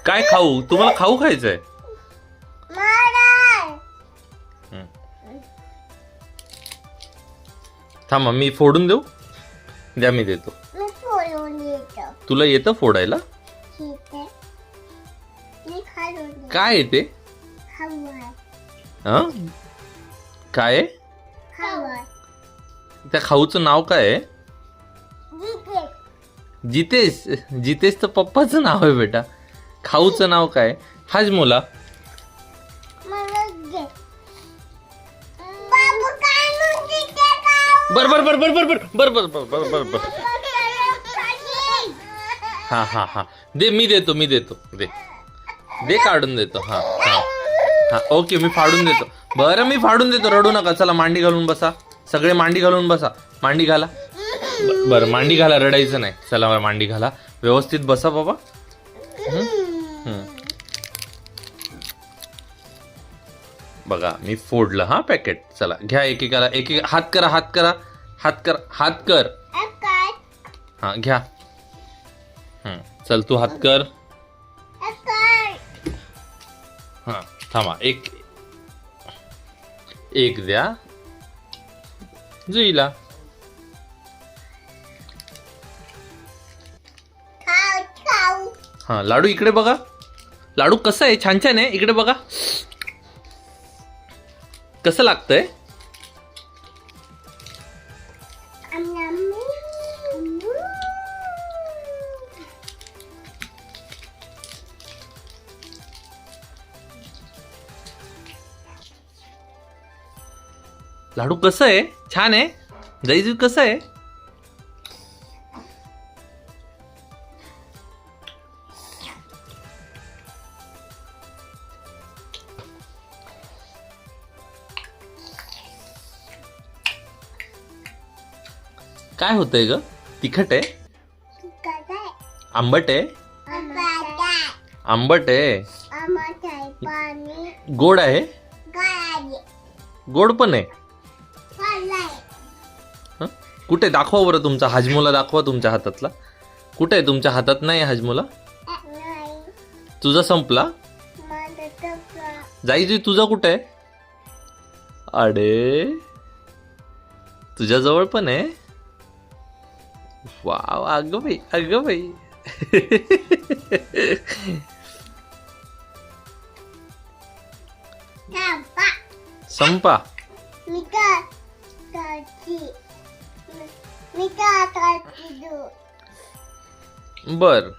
काय खाऊ? तुम्हाला खाऊ खायचंय? थांबा मी फोडून देऊ. द्या मी देतो. तुला येतं फोडायला? काय येते? काय? त्या खाऊचं नाव काय आहे? जितेश. जितेश तर पप्पाचं नाव आहे बेटा. खाऊचं नाव काय? हाजमोला. बर बर बर बर बर बर बर बर बर बर बर. हा हा हा दे. मी देतो दे दे काढून देतो. हा हा हा ओके मी फाडून देतो. बरं मी फाडून देतो. रडू नका. चला मांडी घालून बसा. सगळे मांडी घालून बसा. मांडी घाला. बरं मांडी घाला. रडायचं नाही. चला मांडी घाला. व्यवस्थित बसा बाबा. बघा मी फोडलं हा पॅकेट. चला घ्या एकेकाला. एक हात करा. हात करा. हात कर. हात कर. हा घ्या. चल तू हात कर. हा थांबा. एक एक द्या जुईला. हा लाडू इकडे बघा. लाडू कसं आहे? छान छान आहे. इकडे बघा कसं लागतंय. लाडू कसं आहे? छान आहे. जैजू कसं आहे? काय होतंय ग? तिखट आहे? आंबट आहे? आंबट आहे. गोड आहे? गोड पण आहे. कुठे दाखवा बरं तुमचा हाजमोला. दाखवा तुमच्या हातातला. कुठे आहे? तुमच्या हातात नाही हाजमोला. तुझा संपला. जाई तुझा कुठे आहे? अडे तुझ्या जवळ पण आहे. वाव. अगं बाई अगं बाई. संपा. बर